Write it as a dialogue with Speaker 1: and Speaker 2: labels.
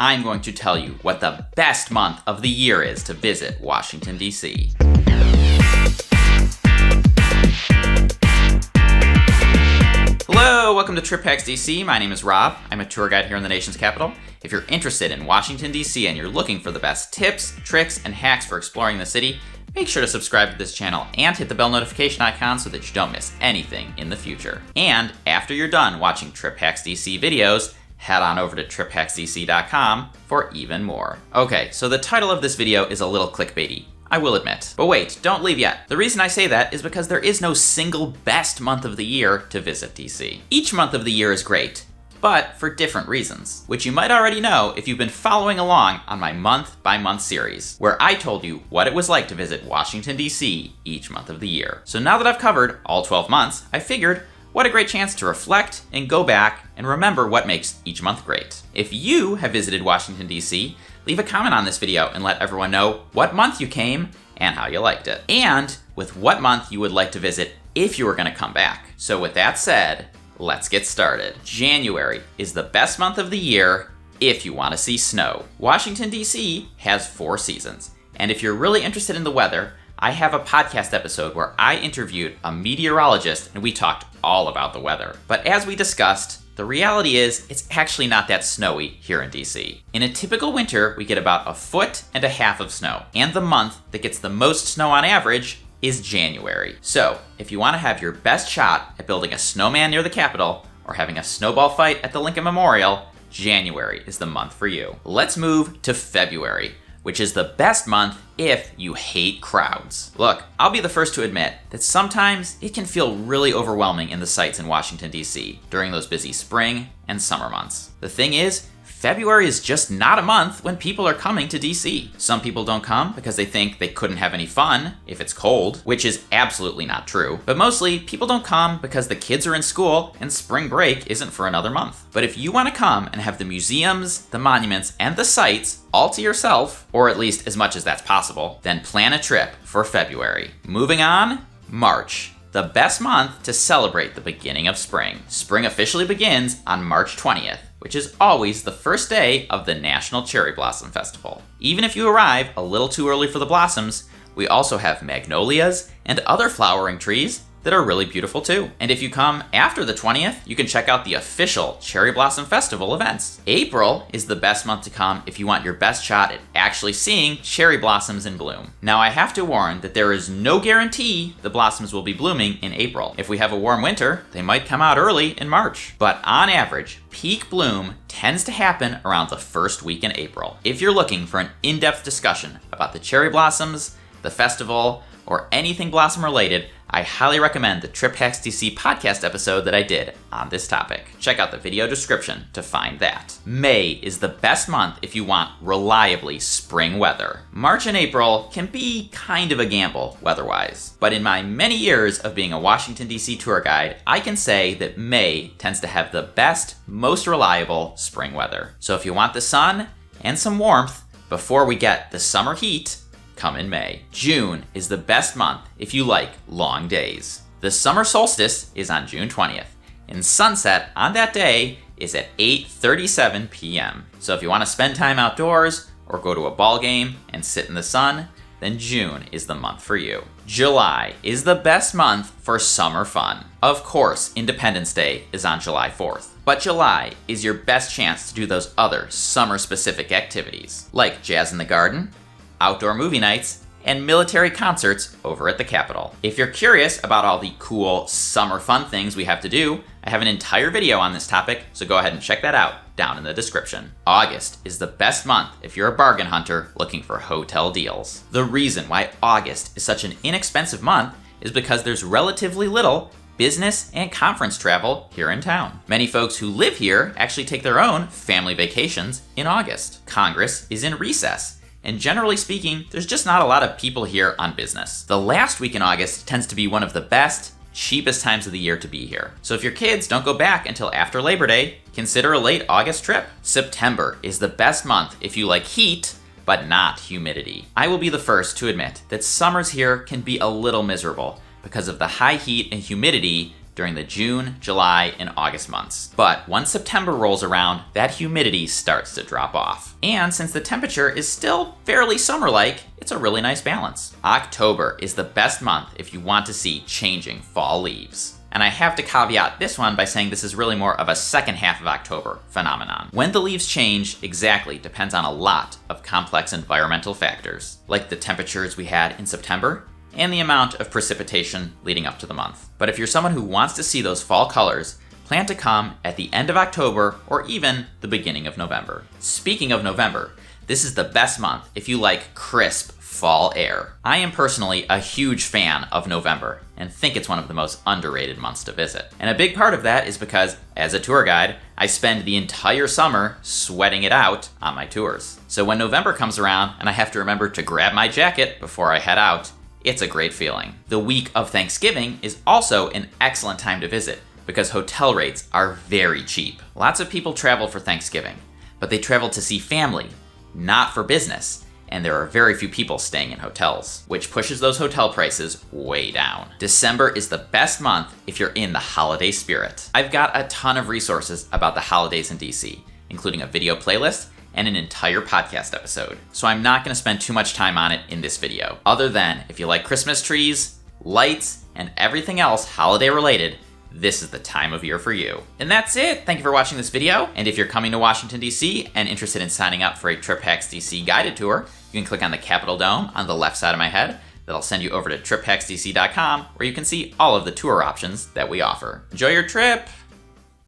Speaker 1: I'm going to tell you what the best month of the year is to visit Washington, D.C. Hello, welcome to Trip Hacks DC. My name is Rob. I'm a tour guide here in the nation's capital. If you're interested in Washington, D.C. and you're looking for the best tips, tricks, and hacks for exploring the city, make sure to subscribe to this channel and hit the bell notification icon so that you don't miss anything in the future. And after you're done watching Trip Hacks DC videos, head on over to triphacksdc.com for even more. Okay, so the title of this video is a little clickbaity, I will admit. But wait, don't leave yet. The reason I say that is because there is no single best month of the year to visit DC. Each month of the year is great, but for different reasons, which you might already know if you've been following along on my month-by-month series, where I told you what it was like to visit Washington, D.C. each month of the year. So now that I've covered all 12 months, I figured, what a great chance to reflect and go back and remember what makes each month great. If you have visited Washington, D.C., leave a comment on this video and let everyone know what month you came and how you liked it. And with what month you would like to visit if you were going to come back. So with that said, let's get started. January is the best month of the year if you want to see snow. Washington, D.C. has 4 seasons. And if you're really interested in the weather, I have a podcast episode where I interviewed a meteorologist and we talked all about the weather. But as we discussed, the reality is it's actually not that snowy here in DC. In a typical winter, we get about 1.5 feet of snow. And the month that gets the most snow on average is January. So if you want to have your best shot at building a snowman near the Capitol or having a snowball fight at the Lincoln Memorial, January is the month for you. Let's move to February, which is the best month if you hate crowds. Look, I'll be the first to admit that sometimes it can feel really overwhelming in the sights in Washington, D.C. during those busy spring and summer months. The thing is, February is just not a month when people are coming to DC. Some people don't come because they think they couldn't have any fun if it's cold, which is absolutely not true. But mostly, people don't come because the kids are in school and spring break isn't for another month. But if you want to come and have the museums, the monuments, and the sights all to yourself, or at least as much as that's possible, then plan a trip for February. Moving on, March. The best month to celebrate the beginning of spring. Spring officially begins on March 20th, which is always the first day of the National Cherry Blossom Festival. Even if you arrive a little too early for the blossoms, we also have magnolias and other flowering trees that are really beautiful too. And if you come after the 20th, you can check out the official Cherry Blossom Festival events. April is the best month to come if you want your best shot at actually seeing cherry blossoms in bloom. Now I have to warn that there is no guarantee the blossoms will be blooming in April. If we have a warm winter, they might come out early in March. But on average, peak bloom tends to happen around the first week in April. If you're looking for an in-depth discussion about the cherry blossoms, the festival, or anything blossom related, I highly recommend the Trip Hacks DC podcast episode that I did on this topic. Check out the video description to find that. May is the best month if you want reliably spring weather. March and April can be kind of a gamble weather-wise, but in my many years of being a Washington DC tour guide, I can say that May tends to have the best, most reliable spring weather. So if you want the sun and some warmth before we get the summer heat, come in May. June is the best month if you like long days. The summer solstice is on June 20th, and sunset on that day is at 8:37 p.m. So if you want to spend time outdoors or go to a ball game and sit in the sun, then June is the month for you. July is the best month for summer fun. Of course, Independence Day is on July 4th. But July is your best chance to do those other summer-specific activities, like Jazz in the Garden, outdoor movie nights, and military concerts over at the Capitol. If you're curious about all the cool summer fun things we have to do, I have an entire video on this topic, so go ahead and check that out down in the description. August is the best month if you're a bargain hunter looking for hotel deals. The reason why August is such an inexpensive month is because there's relatively little business and conference travel here in town. Many folks who live here actually take their own family vacations in August. Congress is in recess, and generally speaking, there's just not a lot of people here on business. The last week in August tends to be one of the best, cheapest times of the year to be here. So if your kids don't go back until after Labor Day, consider a late August trip. September is the best month if you like heat, but not humidity. I will be the first to admit that summers here can be a little miserable because of the high heat and humidity during the June, July, and August months. But once September rolls around, that humidity starts to drop off. And since the temperature is still fairly summer-like, it's a really nice balance. October is the best month if you want to see changing fall leaves. And I have to caveat this one by saying this is really more of a second half of October phenomenon. When the leaves change exactly depends on a lot of complex environmental factors, like the temperatures we had in September and the amount of precipitation leading up to the month. But if you're someone who wants to see those fall colors, plan to come at the end of October or even the beginning of November. Speaking of November, this is the best month if you like crisp fall air. I am personally a huge fan of November and think it's one of the most underrated months to visit. And a big part of that is because, as a tour guide, I spend the entire summer sweating it out on my tours. So when November comes around and I have to remember to grab my jacket before I head out, it's a great feeling. The week of Thanksgiving is also an excellent time to visit because hotel rates are very cheap. Lots of people travel for Thanksgiving, but they travel to see family, not for business. And there are very few people staying in hotels, which pushes those hotel prices way down. December is the best month if you're in the holiday spirit. I've got a ton of resources about the holidays in DC, including a video playlist and an entire podcast episode. So I'm not gonna spend too much time on it in this video, other than if you like Christmas trees, lights, and everything else holiday related, this is the time of year for you. And that's it. Thank you for watching this video. And if you're coming to Washington, D.C. and interested in signing up for a Trip Hacks DC guided tour, you can click on the Capitol Dome on the left side of my head. That'll send you over to triphacksdc.com where you can see all of the tour options that we offer. Enjoy your trip!